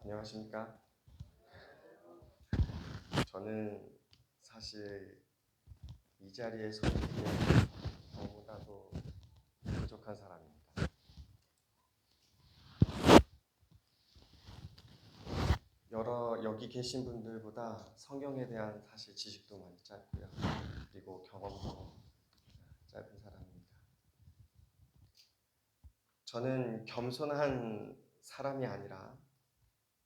안녕하십니까? 저는 사실 이 자리에 서 있기에 너무나도 부족한 사람입니다. 여기 계신 분들보다 성경에 대한 사실 지식도 많이 짧고요. 그리고 경험도 짧은 사람입니다. 저는 겸손한 사람이 아니라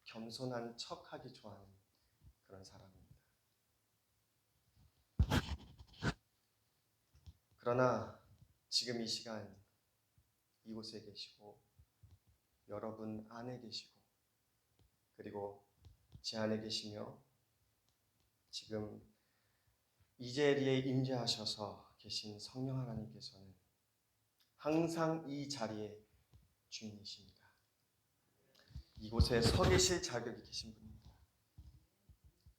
겸손한 척하기 좋아하는 그런 사람입니다. 그러나 지금 이 시간 이곳에 계시고 여러분 안에 계시고 그리고 제 안에 계시며 지금 이 자리에 임재하셔서 계신 성령 하나님께서는 항상 이 자리에 주인이십니다. 이곳에 서 계실 자격이 계신 분입니다.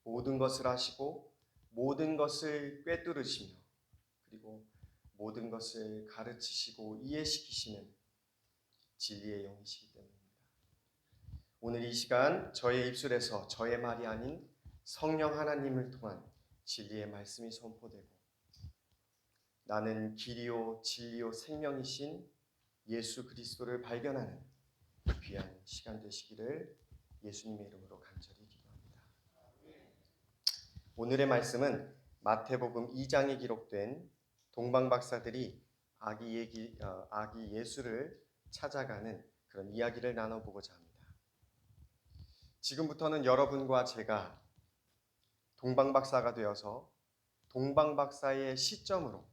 모든 것을 하시고 모든 것을 꿰뚫으시며 그리고 모든 것을 가르치시고 이해시키시는 진리의 영이시기 때문입니다. 오늘 이 시간 저의 입술에서 저의 말이 아닌 성령 하나님을 통한 진리의 말씀이 선포되고 나는 길이요 진리요 생명이신 예수 그리스도를 발견하는 귀한 시간 되시기를 예수님의 이름으로 간절히 기도합니다. 오늘의 말씀은 마태복음 2장에 기록된 동방박사들이 아기 예수를 찾아가는 그런 이야기를 나눠보고자 합니다. 지금부터는 여러분과 제가 동방박사가 되어서 동방박사의 시점으로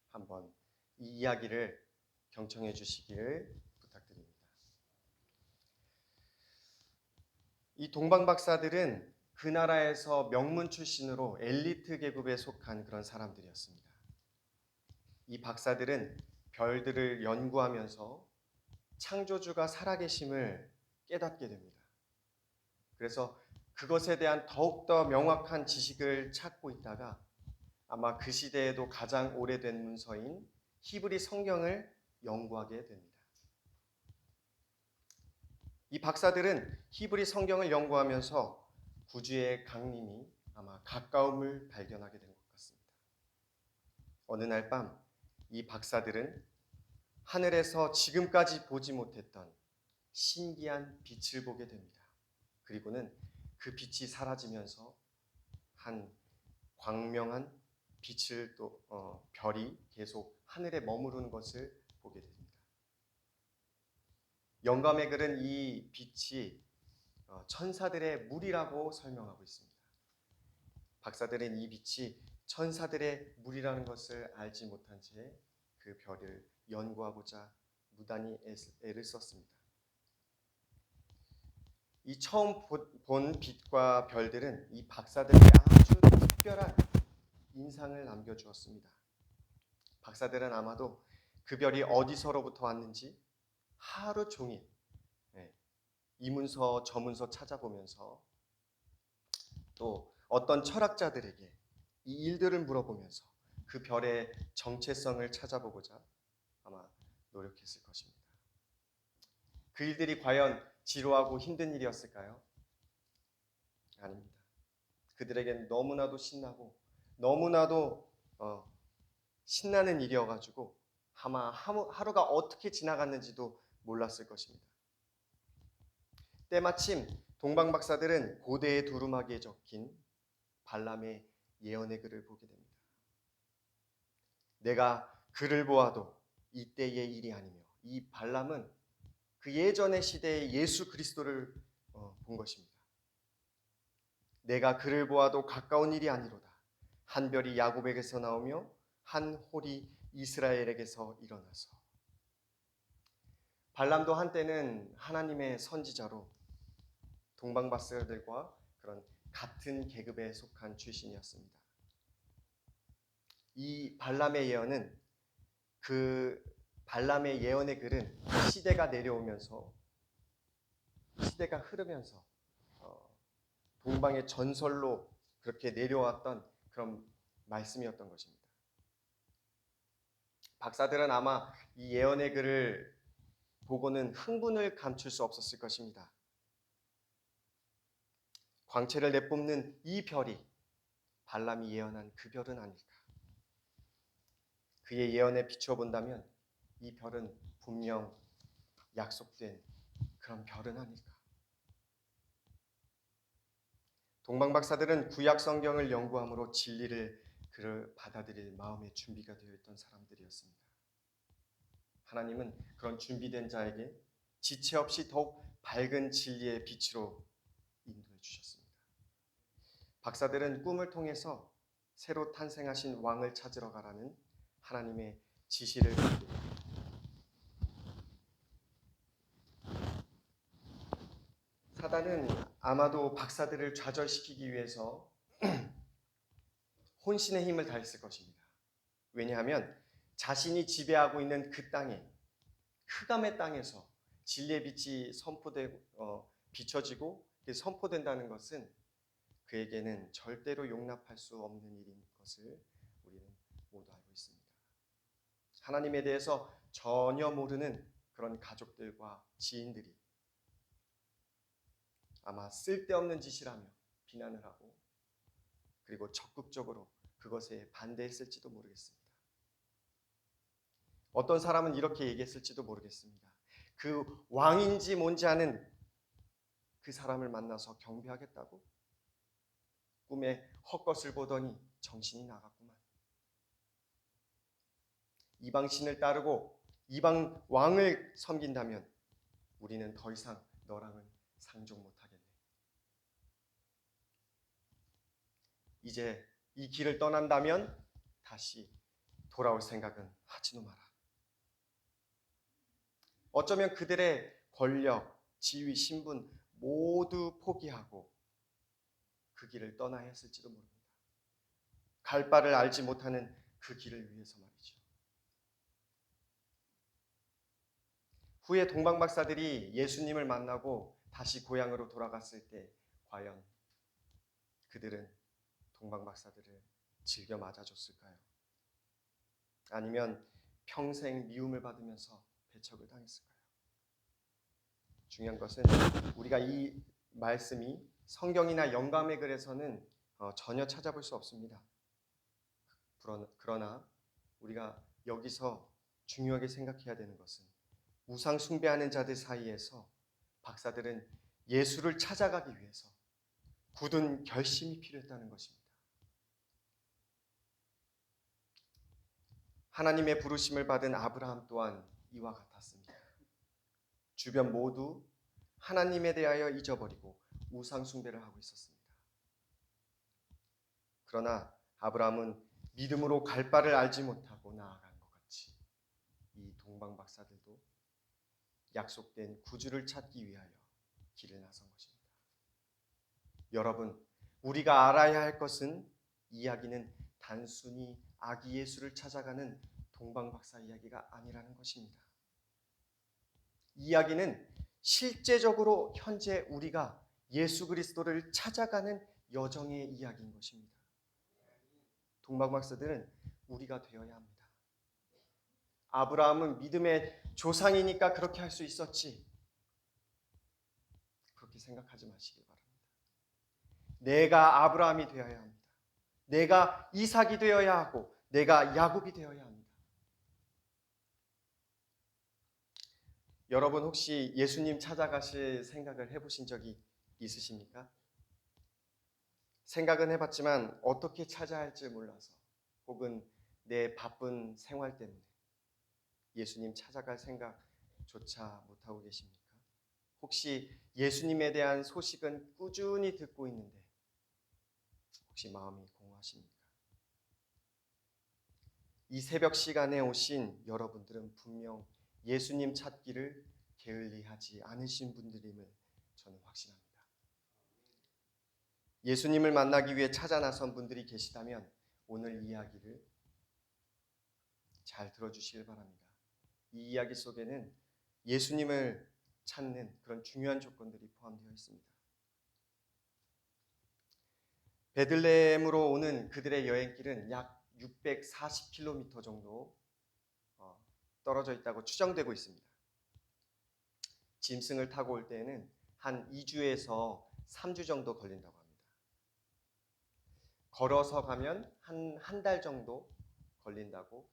한번 이 이야기를 경청해 주시기를 부탁드립니다. 이 동방박사들은 그 나라에서 명문 출신으로 엘리트 계급에 속한 그런 사람들이었습니다. 이 박사들은 별들을 연구하면서 창조주가 살아계심을 깨닫게 됩니다. 그래서 그것에 대한 더욱더 명확한 지식을 찾고 있다가 아마 그 시대에도 가장 오래된 문서인 히브리 성경을 연구하게 됩니다. 이 박사들은 히브리 성경을 연구하면서 구주의 강림이 아마 가까움을 발견하게 된 것 같습니다. 어느 날 밤 이 박사들은 하늘에서 지금까지 보지 못했던 신기한 빛을 보게 됩니다. 그리고는 그 빛이 사라지면서 한 광명한 빛을 별이 계속 하늘에 머무르는 것을 보게 됩니다. 영감의 글은 이 빛이 천사들의 물이라고 설명하고 있습니다. 박사들은 이 빛이 천사들의 물이라는 것을 알지 못한 채 그 별을 연구하고자 무단히 애를 썼습니다. 이 처음 본 빛과 별들은 이 박사들에게 아주 특별한 인상을 남겨주었습니다. 박사들은 아마도 그 별이 어디서로부터 왔는지 하루 종일 이 문서 저 문서 찾아보면서 또 어떤 철학자들에게 이 일들을 물어보면서 그 별의 정체성을 찾아보고자 아마 노력했을 것입니다. 그 일들이 과연 지루하고 힘든 일이었을까요? 아닙니다. 그들에겐 너무나도 신나고 너무나도 신나는 일이어가지고 아마 하루가 어떻게 지나갔는지도 몰랐을 것입니다. 때마침 동방박사들은 고대의 두루마기에 적힌 발람의 예언의 글을 보게 됩니다. 내가 그를 보아도 이때의 일이 아니며 이 발람은 그 예전의 시대의 예수 그리스도를 본 것입니다. 내가 그를 보아도 가까운 일이 아니로다. 한 별이 야곱에게서 나오며 한 홀이 이스라엘에게서 일어나서. 발람도 한때는 하나님의 선지자로 동방박사들과 그런 같은 계급에 속한 출신이었습니다. 이 발람의 예언은 그 발람의 예언의 글은 시대가 내려오면서 시대가 흐르면서 동방의 전설로 그렇게 내려왔던 그런 말씀이었던 것입니다. 박사들은 아마 이 예언의 글을 보고는 흥분을 감출 수 없었을 것입니다. 광채를 내뿜는 이 별이 발람이 예언한 그 별은 아닐까? 그의 예언에 비추어 본다면 이 별은 분명 약속된 그런 별은 아닐까? 동방 박사들은 구약 성경을 연구함으로 진리를 그를 받아들일 마음의 준비가 되어 있던 사람들이었습니다. 하나님은 그런 준비된 자에게 지체 없이 더욱 밝은 진리의 빛으로 인도해 주셨습니다. 박사들은 꿈을 통해서 새로 탄생하신 왕을 찾으러 가라는 하나님의 지시를 받게 됩니다. 사단은 아마도 박사들을 좌절시키기 위해서 혼신의 힘을 다했을 것입니다. 왜냐하면 자신이 지배하고 있는 그 땅에, 흑암의 땅에서 진리의 빛이 비춰지고 선포된다는 것은 그에게는 절대로 용납할 수 없는 일인 것을 우리는 모두 알고 있습니다. 하나님에 대해서 전혀 모르는 그런 가족들과 지인들이 아마 쓸데없는 짓이라며 비난을 하고 그리고 적극적으로 그것에 반대했을지도 모르겠습니다. 어떤 사람은 이렇게 얘기했을지도 모르겠습니다. 그 왕인지 뭔지 아는 그 사람을 만나서 경배하겠다고? 꿈에 헛것을 보더니 정신이 나갔구만. 이방 신을 따르고 이방 왕을 섬긴다면 우리는 더 이상 너랑은 상종 못하겠네. 이제 이 길을 떠난다면 다시 돌아올 생각은 하지도 마라. 어쩌면 그들의 권력, 지위, 신분 모두 포기하고 그 길을 떠나야 했을지도 모릅니다. 갈 바를 알지 못하는 그 길을 위해서 말이죠. 후에 동방 박사들이 예수님을 만나고 다시 고향으로 돌아갔을 때 과연 그들은 동방 박사들을 즐겨 맞아줬을까요? 아니면 평생 미움을 받으면서 배척을 당했을까요? 중요한 것은 우리가 이 말씀이 성경이나 영감의 글에서는 전혀 찾아볼 수 없습니다. 그러나 우리가 여기서 중요하게 생각해야 되는 것은 우상 숭배하는 자들 사이에서 박사들은 예수를 찾아가기 위해서 굳은 결심이 필요했다는 것입니다. 하나님의 부르심을 받은 아브라함 또한 이와 같았습니다. 주변 모두 하나님에 대하여 잊어버리고 우상 숭배를 하고 있었습니다. 그러나 아브라함은 믿음으로 갈 바를 알지 못하고 나아간 것 같이 이 동방 박사들도 약속된 구주를 찾기 위하여 길을 나선 것입니다. 여러분, 우리가 알아야 할 것은 이야기는 단순히 아기 예수를 찾아가는 동방 박사 이야기가 아니라는 것입니다. 이야기는 실제적으로 현재 우리가 예수 그리스도를 찾아가는 여정의 이야기인 것입니다. 동방 박사들은 우리가 되어야 합니다. 아브라함은 믿음의 조상이니까 그렇게 할 수 있었지. 그렇게 생각하지 마시기 바랍니다. 내가 아브라함이 되어야 합니다. 내가 이삭이 되어야 하고 내가 야곱이 되어야 합니다. 여러분 혹시 예수님 찾아가실 생각을 해보신 적이 있으십니까? 생각은 해봤지만 어떻게 찾아야 할지 몰라서 혹은 내 바쁜 생활 때문에 예수님 찾아갈 생각조차 못하고 계십니까? 혹시 예수님에 대한 소식은 꾸준히 듣고 있는데 혹시 마음이 공허하십니까? 이 새벽 시간에 오신 여러분들은 분명 예수님 찾기를 게을리하지 않으신 분들임을 저는 확신합니다. 예수님을 만나기 위해 찾아 나선 분들이 계시다면 오늘 이야기를 잘 들어주시길 바랍니다. 이 이야기 속에는 예수님을 찾는 그런 중요한 조건들이 포함되어 있습니다. 베들레헴으로 오는 그들의 여행길은 약 640km 정도 떨어져 있다고 추정되고 있습니다. 짐승을 타고 올 때에는 한 2주에서 3주 정도 걸린다고 합니다. 걸어서 가면 한 달 정도 걸린다고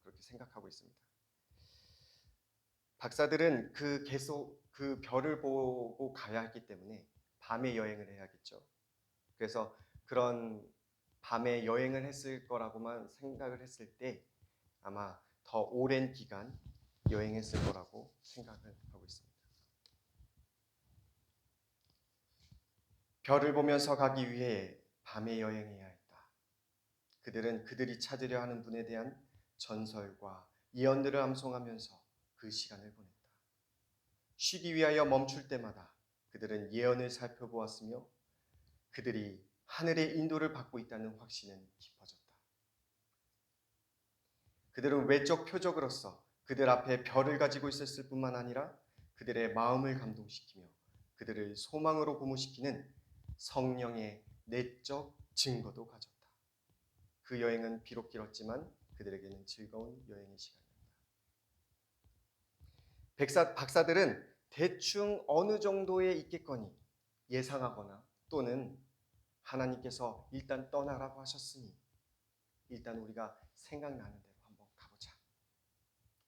그렇게 생각하고 있습니다. 박사들은 계속 그 별을 보고 가야 했기 때문에 밤에 여행을 해야겠죠. 그래서 그런 밤에 여행을 했을 거라고만 생각을 했을 때 아마 더 오랜 기간 여행했을 거라고 생각을 하고 있습니다. 별을 보면서 가기 위해 밤에 여행해야 했다. 그들은 그들이 찾으려 하는 분에 대한 전설과 예언들을 암송하면서 그 시간을 보냈다. 쉬기 위하여 멈출 때마다 그들은 예언을 살펴보았으며 그들이 하늘의 인도를 받고 있다는 확신은 깊어졌다. 그들은 외적 표적으로서 그들 앞에 별을 가지고 있었을 뿐만 아니라 그들의 마음을 감동시키며 그들을 소망으로 고무시키는 성령의 내적 증거도 가졌다. 그 여행은 비록 길었지만 그들에게는 즐거운 여행의 시간이었다. 박사들은 대충 어느 정도에 있겠거니 예상하거나 또는 하나님께서 일단 떠나라고 하셨으니 일단 우리가 생각나는 대로 한번 가보자.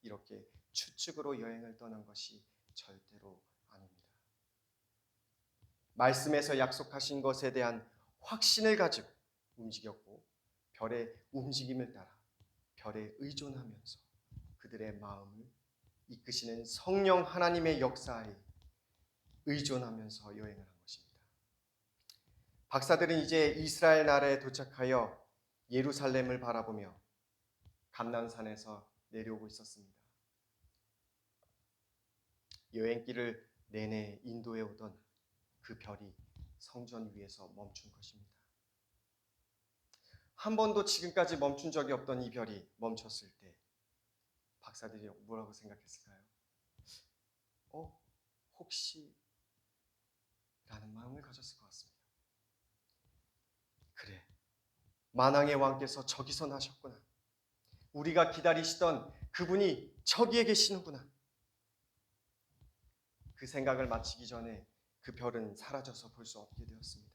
이렇게 추측으로 여행을 떠난 것이 절대로 아닙니다. 말씀에서 약속하신 것에 대한 확신을 가지고 움직였고 별의 움직임을 따라 별에 의존하면서 그들의 마음을 이끄시는 성령 하나님의 역사에 의존하면서 여행을 한 것입니다. 박사들은 이제 이스라엘 나라에 도착하여 예루살렘을 바라보며 감난산에서 내려오고 있었습니다. 여행길을 내내 인도해 오던 그 별이 성전 위에서 멈춘 것입니다. 한 번도 지금까지 멈춘 적이 없던 이 별이 멈췄을 때 박사들이 뭐라고 생각했을까요? 혹시 라는 마음을 가졌을 것 같습니다. 그래, 만왕의 왕께서 저기서 나셨구나. 우리가 기다리시던 그분이 저기에 계시는구나. 그 생각을 마치기 전에 그 별은 사라져서 볼 수 없게 되었습니다.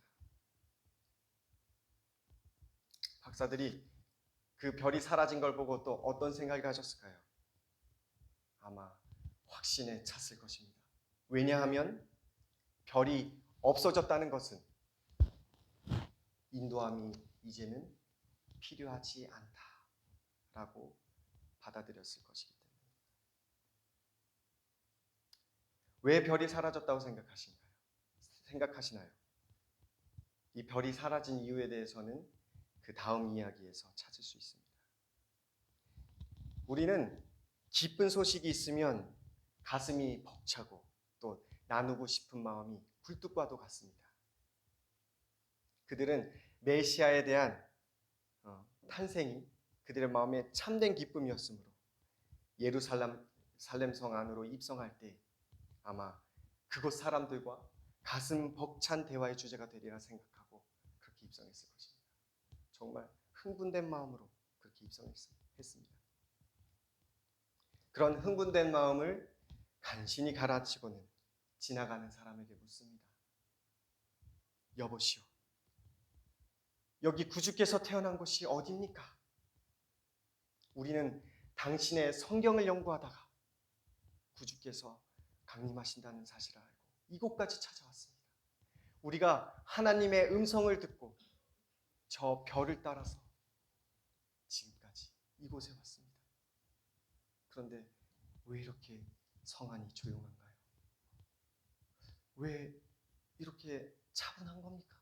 박사들이 그 별이 사라진 걸 보고 또 어떤 생각을 가졌을까요? 아마 확신에 찼을 것입니다. 왜냐하면 별이 없어졌다는 것은 인도함이 이제는 필요하지 않다라고 받아들였을 것이기 때문입니다. 왜 별이 사라졌다고 생각하시나요? 이 별이 사라진 이유에 대해서는 그 다음 이야기에서 찾을 수 있습니다. 우리는 기쁜 소식이 있으면 가슴이 벅차고 또 나누고 싶은 마음이 굴뚝과도 같습니다. 그들은 메시아에 대한 탄생이 그들의 마음에 참된 기쁨이었으므로 예루살렘 성 안으로 입성할 때 아마 그곳 사람들과 가슴 벅찬 대화의 주제가 되리라 생각하고 그렇게 입성했을 것입니다. 정말 흥분된 마음으로 그렇게 입성했습니다. 그런 흥분된 마음을 간신히 가라앉히고는 지나가는 사람에게 묻습니다. 여보시오, 여기 구주께서 태어난 곳이 어디입니까? 우리는 당신의 성경을 연구하다가 구주께서 강림하신다는 사실을 알고 이곳까지 찾아왔습니다. 우리가 하나님의 음성을 듣고 저 별을 따라서 지금까지 이곳에 왔습니다. 그런데 왜 이렇게 성안이 조용한가요? 왜 이렇게 차분한 겁니까?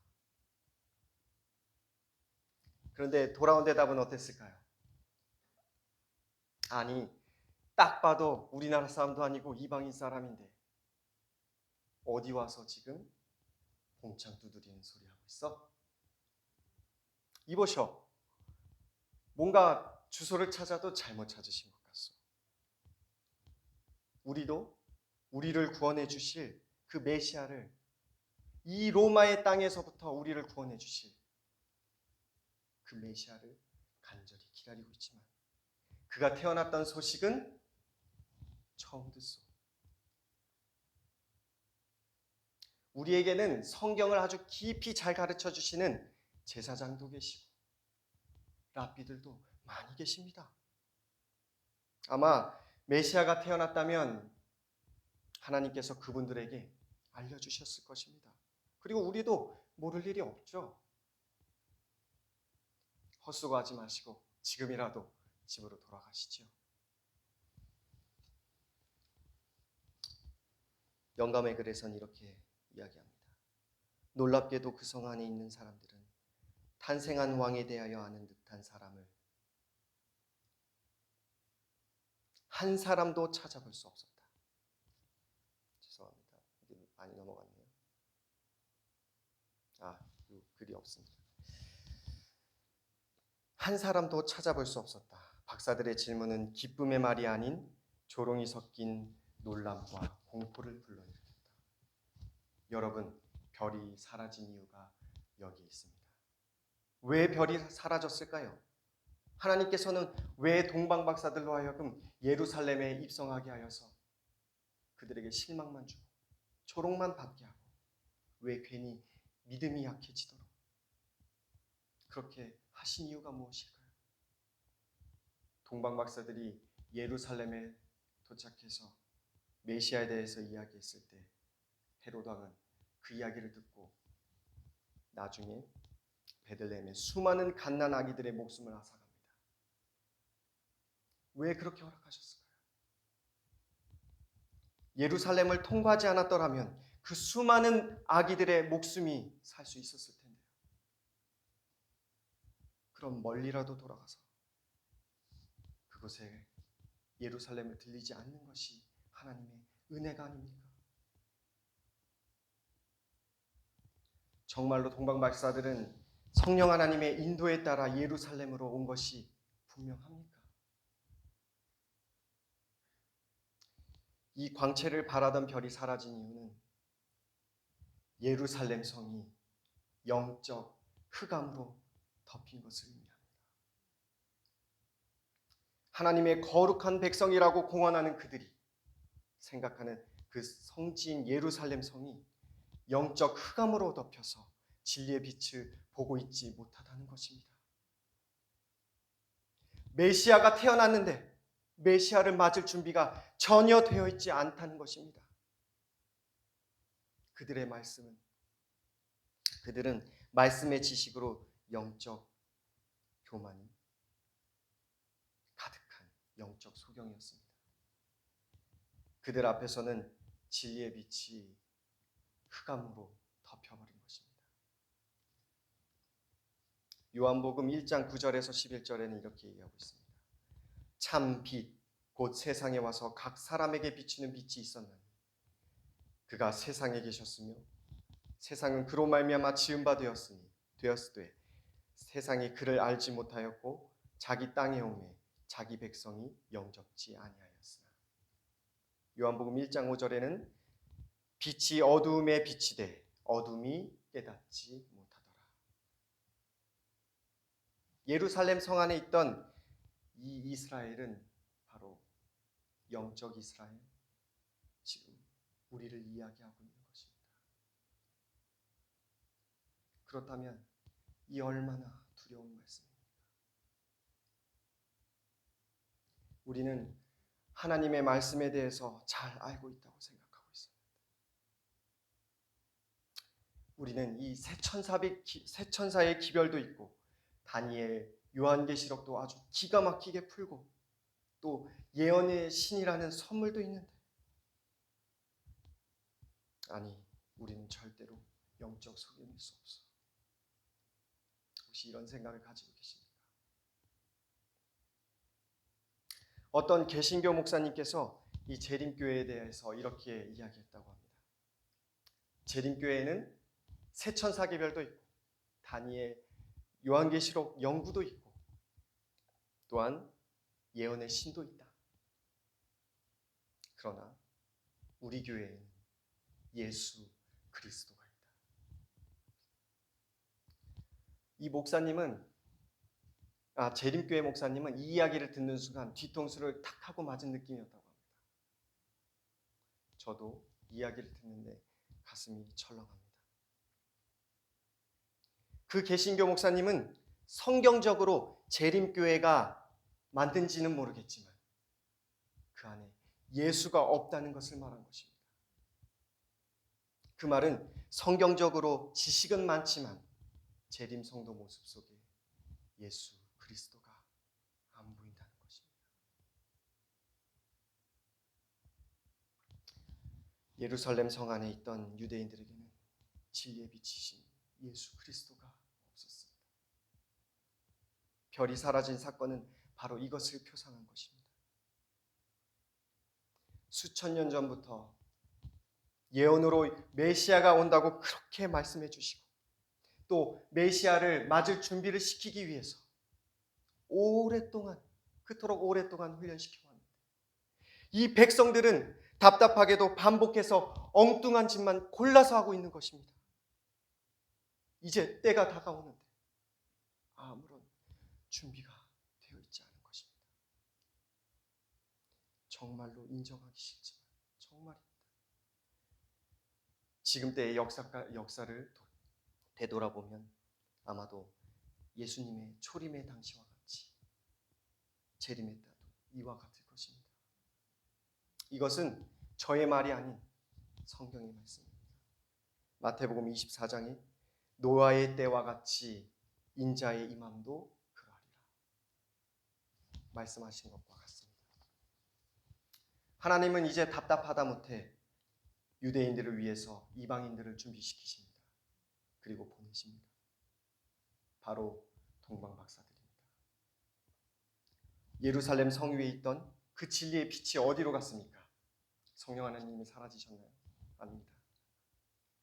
그런데 돌아온 대답은 어땠을까요? 아니, 딱 봐도 우리나라 사람도 아니고 이방인 사람인데 어디 와서 지금 봉창 두드리는 소리 하고 있어? 이보셔, 뭔가 주소를 찾아도 잘못 찾으신 것 같소. 우리도 우리를 구원해 주실 그 메시아를 이 로마의 땅에서부터 우리를 구원해 주실 그 메시아를 간절히 기다리고 있지만 그가 태어났던 소식은 처음 듣소. 우리에게는 성경을 아주 깊이 잘 가르쳐 주시는 제사장도 계시고 랍비들도 많이 계십니다. 아마 메시아가 태어났다면 하나님께서 그분들에게 알려주셨을 것입니다. 그리고 우리도 모를 일이 없죠. 헛수고하지 마시고 지금이라도 집으로 돌아가시죠. 영감의 글에선 이렇게 이야기합니다. 놀랍게도 그 성 안에 있는 사람들은 탄생한 왕에 대하여 아는 듯한 사람을 한 사람도 찾아볼 수 없었다. 죄송합니다. 이게 많이 넘어갔네요. 이 글이 없습니다. 한 사람도 찾아볼 수 없었다. 박사들의 질문은 기쁨의 말이 아닌 조롱이 섞인 놀람과 공포를 불러일으켰다. 여러분, 별이 사라진 이유가 여기 있습니다. 왜 별이 사라졌을까요? 하나님께서는 왜 동방 박사들로 하여금 예루살렘에 입성하게 하여서 그들에게 실망만 주고 조롱만 받게 하고 왜 괜히 믿음이 약해지도록 그렇게 하신 이유가 무엇일까요? 동방 박사들이 예루살렘에 도착해서 메시아에 대해서 이야기했을 때 헤롯 왕은 그 이야기를 듣고 나중에 베들레헴의 수많은 갓난 아기들의 목숨을 앗아갑니다. 왜 그렇게 허락하셨을까요? 예루살렘을 통과하지 않았더라면 그 수많은 아기들의 목숨이 살 수 있었을 텐데요. 그럼 멀리라도 돌아가서 그곳에 예루살렘을 들리지 않는 것이 하나님의 은혜가 아닙니까? 정말로 동방 박사들은 성령 하나님의 인도에 따라 예루살렘으로 온 것이 분명합니까? 이 광채를 바라던 별이 사라진 이유는 예루살렘 성이 영적 흑암으로 덮인 것을 의미합니다. 하나님의 거룩한 백성이라고 공언하는 그들이 생각하는 그 성지인 예루살렘 성이 영적 흑암으로 덮여서 진리의 빛을 보고 있지 못하다는 것입니다. 메시아가 태어났는데 메시아를 맞을 준비가 전혀 되어 있지 않다는 것입니다. 그들은 말씀의 지식으로 영적 교만이 가득한 영적 소경이었습니다. 그들 앞에서는 진리의 빛이 흑암으로 덮여버린 것입니다. 요한복음 1장 9절에서 11절에는 이렇게 얘기하고 있습니다. 참 빛, 곧 세상에 와서 각 사람에게 비치는 빛이 있었나니 그가 세상에 계셨으며 세상은 그로 말미암아 지은 바 되었으되 세상이 그를 알지 못하였고 자기 땅에 오매 자기 백성이 영접지 아니하였으나. 요한복음 1장 5절에는 빛이 어두움에 비치되 어둠이 깨닫지 못하더라. 예루살렘 성 안에 있던 이 이스라엘은 바로 영적 이스라엘, 지금 우리를 이야기하고 있는 것입니다. 그렇다면 이 얼마나 두려운 말씀입니까? 우리는 하나님의 말씀에 대해서 잘 알고 있다고 생각하고 있습니다. 우리는 이 세 천사의 기별도 있고 다니엘, 요한계시록도 아주 기가 막히게 풀고 또 예언의 신이라는 선물도 있는데 아니, 우리는 절대로 영적 소경일 수 없어. 혹시 이런 생각을 가지고 계십니까? 어떤 개신교 목사님께서 이 재림교회에 대해서 이렇게 이야기했다고 합니다. 재림교회에는 세천사계별도 있고 다니엘, 요한계시록 연구도 있고 또한 예언의 신도 있다. 그러나 우리 교회에는 예수 그리스도가 있다. 이 목사님은 재림교회 목사님은 이 이야기를 듣는 순간 뒤통수를 탁 하고 맞은 느낌이었다고 합니다. 저도 이 이야기를 듣는데 가슴이 철렁합니다. 그 개신교 목사님은 성경적으로 재림교회가 만든지는 모르겠지만 그 안에 예수가 없다는 것을 말한 것입니다. 그 말은 성경적으로 지식은 많지만 재림 성도 모습 속에 예수 그리스도가 안 보인다는 것입니다. 예루살렘 성 안에 있던 유대인들에게는 진리의 빛이신 예수 그리스도가 없었습니다. 별이 사라진 사건은 바로 이것을 표상한 것입니다. 수천 년 전부터 예언으로 메시아가 온다고 그렇게 말씀해 주시고 또 메시아를 맞을 준비를 시키기 위해서 그토록 오랫동안 훈련시켜 왔는데 이 백성들은 답답하게도 반복해서 엉뚱한 짓만 골라서 하고 있는 것입니다. 이제 때가 다가오는데 아무런 준비가 되어 있지 않은 것입니다. 정말로 인정하기 싫지만 정말입니다. 지금 때의 역사를 되돌아보면 아마도 예수님의 초림의 당시와 같이 재림의 때도 이와 같을 것입니다. 이것은 저의 말이 아닌 성경의 말씀입니다. 마태복음 24장에 노아의 때와 같이 인자의 임함도 그러하리라 말씀하신 것과 같습니다. 하나님은 이제 답답하다 못해 유대인들을 위해서 이방인들을 준비시키십니다. 그리고 보내십니다. 바로 동방박사들입니다. 예루살렘 성 위에 있던 그 진리의 빛이 어디로 갔습니까? 성령 하나님이 사라지셨나요? 아닙니다.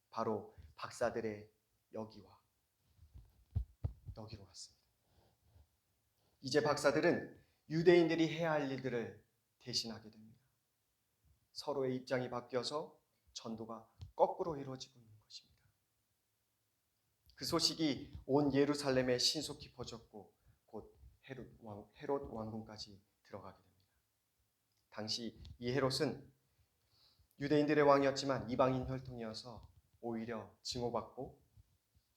바로 박사들의 여기로 갔습니다. 이제 박사들은 유대인들이 해야 할 일들을 대신하게 됩니다. 서로의 입장이 바뀌어서 전도가 거꾸로 이루어지고 있는 것입니다. 그 소식이 온 예루살렘에 신속히 퍼졌고 곧 헤롯 왕궁까지 들어가게 됩니다. 당시 이 헤롯은 유대인들의 왕이었지만 이방인 혈통이어서 오히려 징후받고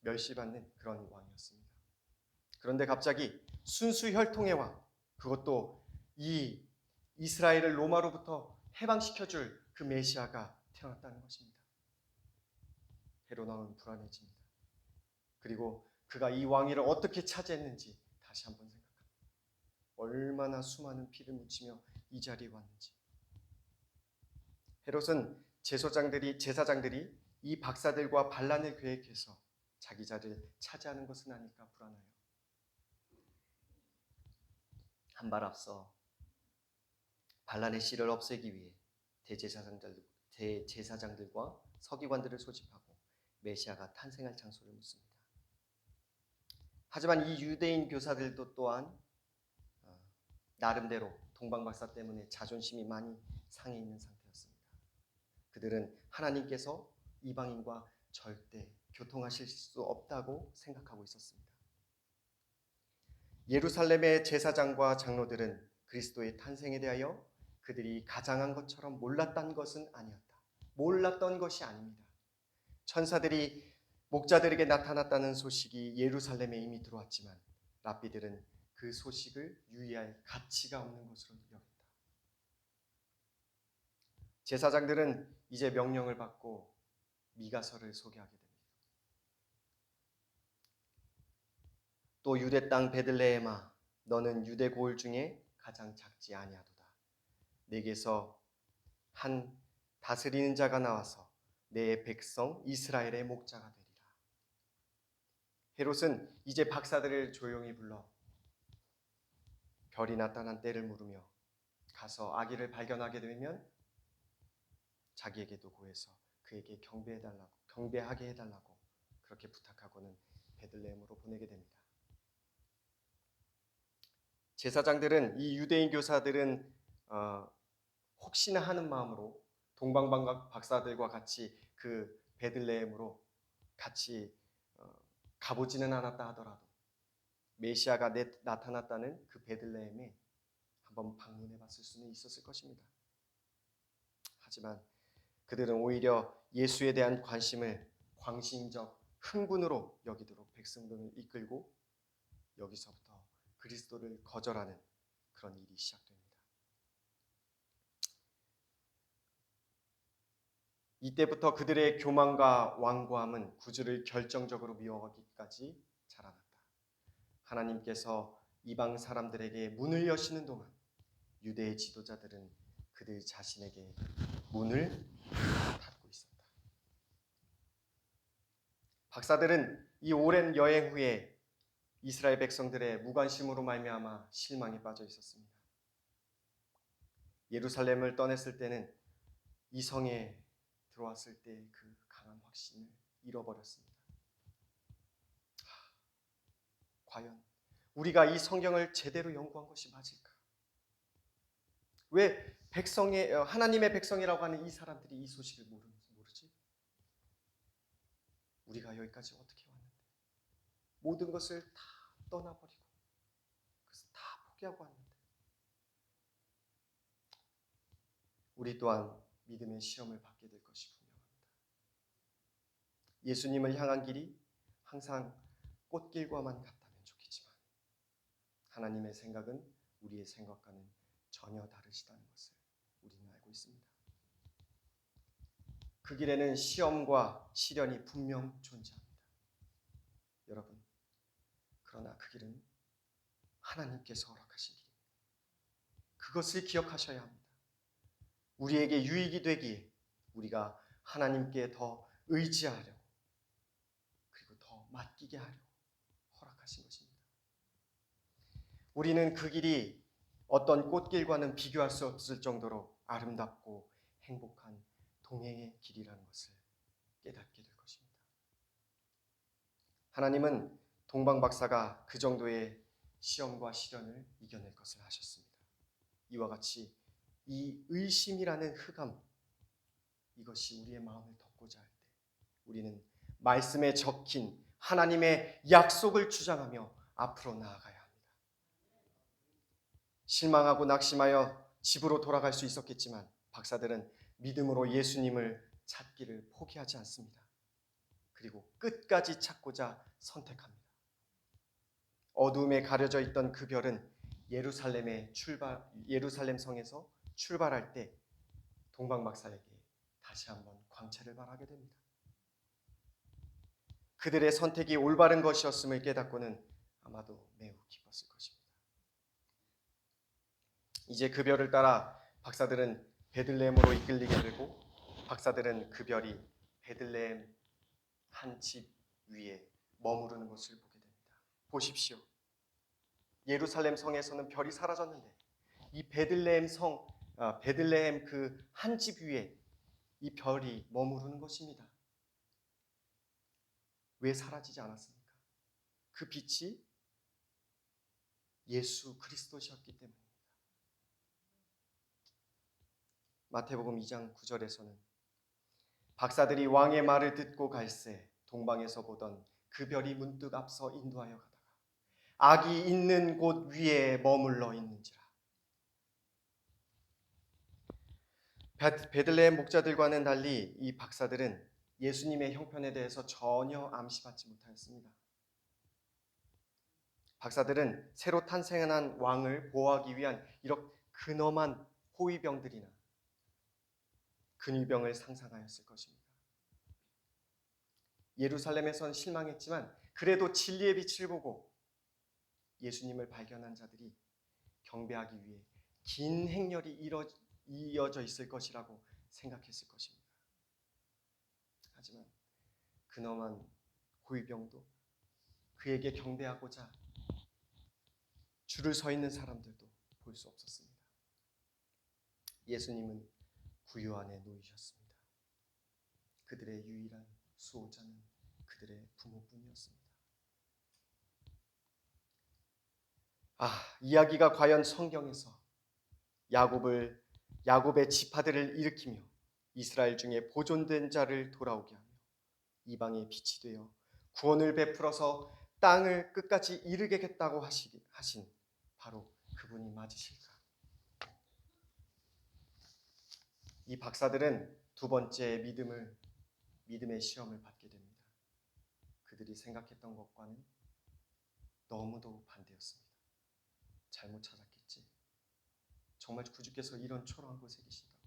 멸시받는 그런 왕이었습니다. 그런데 갑자기 순수 혈통의 왕, 그것도 이 이스라엘을 로마로부터 해방시켜줄 그 메시아가 태어났다는 것입니다. 헤롯 왕은 불안해집니다. 그리고 그가 이 왕위를 어떻게 차지했는지 다시 한번 생각합니다. 얼마나 수많은 피를 묻히며 이 자리에 왔는지. 헤롯은 제사장들이 이 박사들과 반란을 계획해서 자기 자리를 차지하는 것은 아닐까 불안하여 한 발 앞서 반란의 씨를 없애기 위해 대제사장들과 서기관들을 소집하고 메시아가 탄생할 장소를 묻습니다. 하지만 이 유대인 교사들도 또한 나름대로 동방박사 때문에 자존심이 많이 상해 있는 상태였습니다. 그들은 하나님께서 이방인과 절대 교통하실 수 없다고 생각하고 있었습니다. 예루살렘의 제사장과 장로들은 그리스도의 탄생에 대하여 그들이 가장한 것처럼 몰랐던 것은 아니었다. 몰랐던 것이 아닙니다. 천사들이 목자들에게 나타났다는 소식이 예루살렘에 이미 들어왔지만 랍비들은 그 소식을 유의할 가치가 없는 것으로 여겼다. 제사장들은 이제 명령을 받고 미가서를 소개하게 됩니다. 또 유대 땅 베들레헴아, 너는 유대 고을 중에 가장 작지 아니하도다. 내게서 한 다스리는 자가 나와서 내 백성 이스라엘의 목자가 되리라. 헤롯은 이제 박사들을 조용히 불러 별이 나타난 때를 물으며 가서 아기를 발견하게 되면 자기에게도 구해서 그에게 경배하게 해달라고 그렇게 부탁하고는 베들레헴으로 보내게 됩니다. 제사장들은 이 유대인 교사들은 혹시나 하는 마음으로 동방박사들과 같이 그 베들레헴으로 같이 가보지는 않았다 하더라도 메시아가 나타났다는 그 베들레헴에 한번 방문해 봤을 수는 있었을 것입니다. 하지만 그들은 오히려 예수에 대한 관심을 광신적 흥분으로 여기도록 백성들을 이끌고 여기서부터 그리스도를 거절하는 그런 일이 시작됩니다. 이때부터 그들의 교만과 완고함은 구주를 결정적으로 미워하기까지 자라났다. 하나님께서 이방 사람들에게 문을 여시는 동안 유대의 지도자들은 그들 자신에게 문을 닫고 있었다. 박사들은 이 오랜 여행 후에 이스라엘 백성들의 무관심으로 말미암아 실망에 빠져 있었습니다. 예루살렘을 떠났을 때는 이 성에 들어왔을 때 그 강한 확신을 잃어버렸습니다. 과연 우리가 이 성경을 제대로 연구한 것이 맞을까? 왜 하나님의 백성이라고 하는 이 사람들이 이 소식을 모르지? 우리가 여기까지 어떻게 왔는데? 모든 것을 다 떠나버리고 그래서 다 포기하고 왔는데 우리 또한 믿음의 시험을 받게 될 것이 분명합니다. 예수님을 향한 길이 항상 꽃길과만 같다면 좋겠지만 하나님의 생각은 우리의 생각과는 전혀 다르시다는 것을 우리는 알고 있습니다. 그 길에는 시험과 시련이 분명 존재합니다. 여러분, 그러나 그 길은 하나님께서 허락하신 길입니다. 그것을 기억하셔야 합니다. 우리에게 유익이 되기에 우리가 하나님께 더 의지하려고 그리고 더 맡기게 하려고 허락하신 것입니다. 우리는 그 길이 어떤 꽃길과는 비교할 수 없을 정도로 아름답고 행복한 동행의 길이라는 것을 깨닫게 될 것입니다. 하나님은 동방 박사가 그 정도의 시험과 시련을 이겨낼 것을 하셨습니다. 이와 같이 이 의심이라는 흑암, 이것이 우리의 마음을 덮고자 할 때 우리는 말씀에 적힌 하나님의 약속을 주장하며 앞으로 나아가야 합니다. 실망하고 낙심하여 집으로 돌아갈 수 있었겠지만 박사들은 믿음으로 예수님을 찾기를 포기하지 않습니다. 그리고 끝까지 찾고자 선택합니다. 어두움에 가려져 있던 그 별은 예루살렘 성에서 출발할 때 동방 박사에게 다시 한번 광채를 발하게 됩니다. 그들의 선택이 올바른 것이었음을 깨닫고는 아마도 매우 기뻤을 것입니다. 이제 그 별을 따라 박사들은 베들레헴으로 이끌리게 되고 박사들은 그 별이 베들레헴 한 집 위에 머무르는 것을 보게 됩니다. 보십시오. 예루살렘 성에서는 별이 사라졌는데 이 베들레헴 그 한 집 위에 이 별이 머무르는 것입니다. 왜 사라지지 않았습니까? 그 빛이 예수 그리스도셨기 때문입니다. 마태복음 2장 9절에서는 박사들이 왕의 말을 듣고 갈새 동방에서 보던 그 별이 문득 앞서 인도하여 가다가 악이 있는 곳 위에 머물러 있는지라. 베들레헴 목자들과는 달리 이 박사들은 예수님의 형편에 대해서 전혀 암시받지 못하였습니다. 박사들은 새로 탄생한 왕을 보호하기 위한 이렇게 근엄한 호위병들이나 근위병을 상상하였을 것입니다. 예루살렘에선 실망했지만 그래도 진리의 빛을 보고 예수님을 발견한 자들이 경배하기 위해 긴 행렬이 이어져 있을 것이라고 생각했을 것입니다. 하지만 근엄한 호위병도 그에게 경배하고자 줄을 서 있는 사람들도 볼 수 없었습니다. 예수님은 구유 안에 놓이셨습니다. 그들의 유일한 수호자는 그들의 부모뿐이었습니다. 이야기가 과연 성경에서 야곱의 지파들을 일으키며 이스라엘 중에 보존된 자를 돌아오게 하며 이방의 빛이 되어 구원을 베풀어서 땅을 끝까지 이루겠다고 하신 바로 그분이 맞으실까? 이 박사들은 두 번째 믿음의 시험을 받게 됩니다. 그들이 생각했던 것과는 너무도 반대였습니다. 잘못 찾았겠지. 정말 구주께서 이런 초라한 곳에 계신다고.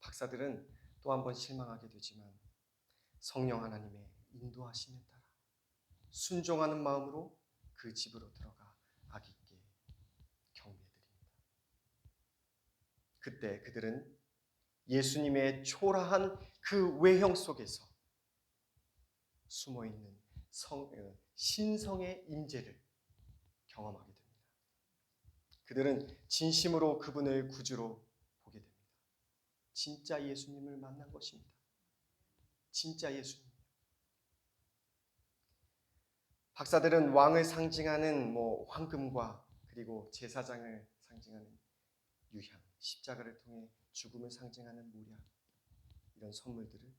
박사들은 또 한 번 실망하게 되지만 성령 하나님의 인도하심에 따라 순종하는 마음으로 그 집으로 들어가 아기께 경배드립니다. 그때 그들은 예수님의 초라한 그 외형 속에서 숨어있는 신성의 임재를 경험하게 됩니다. 그들은 진심으로 그분을 구주로 보게 됩니다. 진짜 예수님을 만난 것입니다. 진짜 예수님. 박사들은 왕을 상징하는 황금과 그리고 제사장을 상징하는 유향, 십자가를 통해 죽음을 상징하는 모략, 이런 선물들을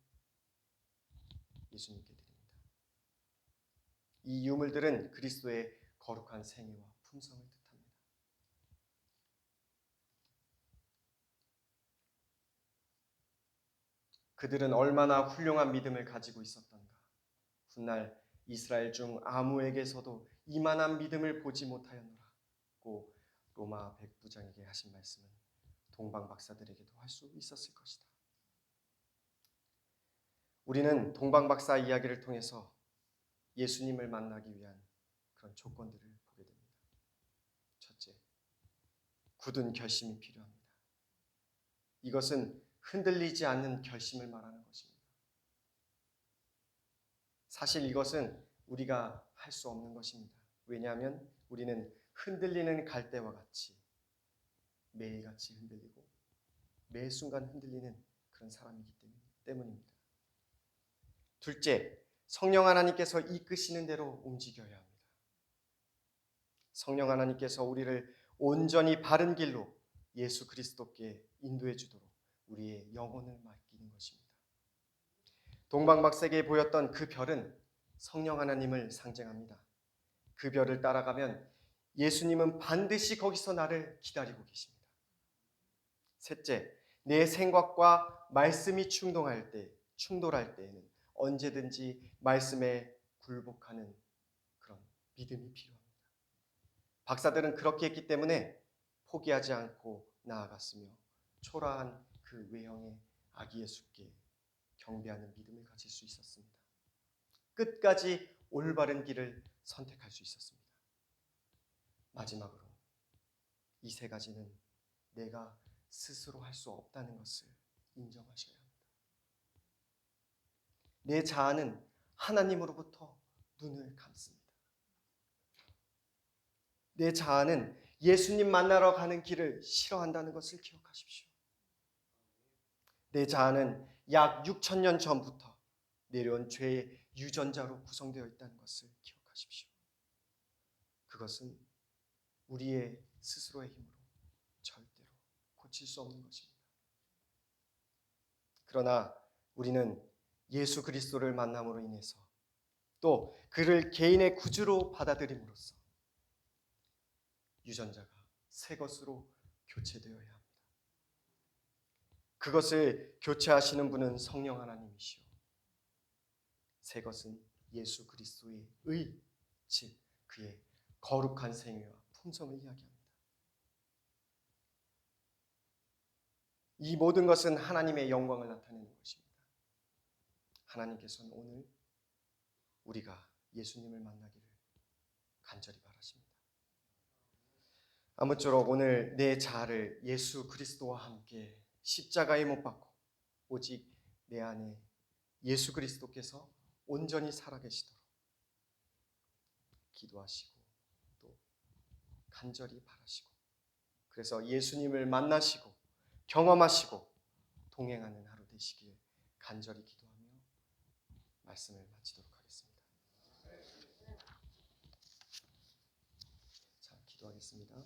예수님께 드립니다. 이 유물들은 그리스도의 거룩한 생애와 품성을 뜻합니다. 그들은 얼마나 훌륭한 믿음을 가지고 있었던가. 훗날 이스라엘 중 아무에게서도 이만한 믿음을 보지 못하였노라고 로마 백부장에게 하신 말씀은 동방 박사들에게도 할 수 있었을 것이다. 우리는 동방 박사 이야기를 통해서 예수님을 만나기 위한 그런 조건들을 보게 됩니다. 첫째, 굳은 결심이 필요합니다. 이것은 흔들리지 않는 결심을 말하는 것입니다. 사실 이것은 우리가 할 수 없는 것입니다. 왜냐하면 우리는 흔들리는 갈대와 같이 매일같이 흔들리고 매 순간 흔들리는 그런 사람이기 때문입니다. 둘째, 성령 하나님께서 이끄시는 대로 움직여야 합니다. 성령 하나님께서 우리를 온전히 바른 길로 예수 그리스도께 인도해 주도록 우리의 영혼을 맡기는 것입니다. 동방박사에게 보였던 그 별은 성령 하나님을 상징합니다. 그 별을 따라가면 예수님은 반드시 거기서 나를 기다리고 계십니다. 셋째, 내 생각과 말씀이 충돌할 때에는 언제든지 말씀에 굴복하는 그런 믿음이 필요합니다. 박사들은 그렇게 했기 때문에 포기하지 않고 나아갔으며 초라한 그 외형의 아기 예수께 경배하는 믿음을 가질 수 있었습니다. 끝까지 올바른 길을 선택할 수 있었습니다. 마지막으로 이 세 가지는 내가 스스로 할 수 없다는 것을 인정하셔야 합니다. 내 자아는 하나님으로부터 눈을 감습니다. 내 자아는 예수님 만나러 가는 길을 싫어한다는 것을 기억하십시오. 내 자아는 약 6,000년 전부터 내려온 죄의 유전자로 구성되어 있다는 것을 기억하십시오. 그것은 우리의 스스로의 힘으로 절대로 고칠 수 없는 것입니다. 그러나 우리는 예수 그리스도를 만남으로 인해서 또 그를 개인의 구주로 받아들임으로써 유전자가 새 것으로 교체되어야 합니다. 그것을 교체하시는 분은 성령 하나님이시오. 새 것은 예수 그리스도의 의, 즉 그의 거룩한 생애와 품성을 이야기합니다. 이 모든 것은 하나님의 영광을 나타내는 것입니다. 하나님께서는 오늘 우리가 예수님을 만나기를 간절히 바라십니다. 아무쪼록 오늘 내 자아를 예수 그리스도와 함께 십자가에 못 박고 오직 내 안에 예수 그리스도께서 온전히 살아계시도록 기도하시고 또 간절히 바라시고 그래서 예수님을 만나시고 경험하시고 동행하는 하루 되시길 간절히 기도하며 말씀을 마치도록 하겠습니다. 자, 기도하겠습니다.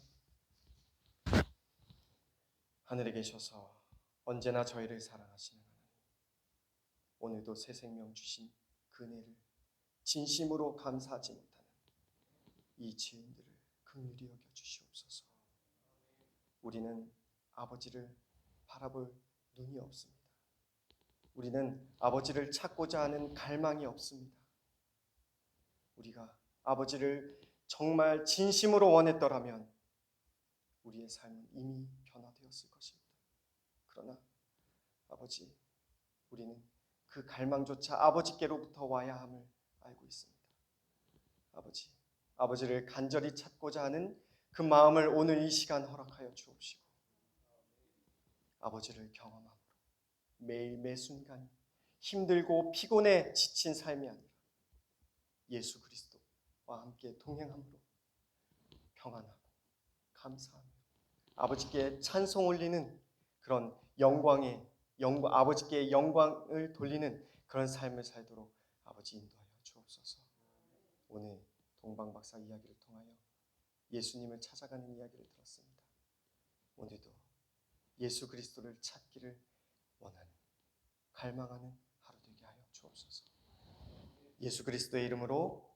하늘에 계셔서 언제나 저희를 사랑하시는 하나님, 오늘도 새 생명 주신 그 은혜를 진심으로 감사하지 못하는 이 죄인들을 긍휼히 여겨 주시옵소서. 우리는 아버지를 바라볼 눈이 없습니다. 우리는 아버지를 찾고자 하는 갈망이 없습니다. 우리가 아버지를 정말 진심으로 원했더라면 우리의 삶은 이미 변화되었을 것입니다. 그러나 아버지, 우리는 그 갈망조차 아버지께로부터 와야 함을 알고 있습니다. 아버지를 간절히 찾고자 하는 그 마음을 오늘 이 시간 허락하여 주옵시고, 아버지를 경험함으로 매일 매 순간 힘들고 피곤해 지친 삶이 아니라 예수 그리스도와 함께 동행함으로 평안하고 감사하며 아버지께 찬송 올리는 그런 아버지께 영광을 돌리는 그런 삶을 살도록 아버지 인도하여 주옵소서. 오늘 동방박사 이야기를 통하여 예수님을 찾아가는 이야기를 들었습니다. 오늘도 예수 그리스도를 찾기를 원하는, 갈망하는 하루 되게 하여 주옵소서. 예수 그리스도의 이름으로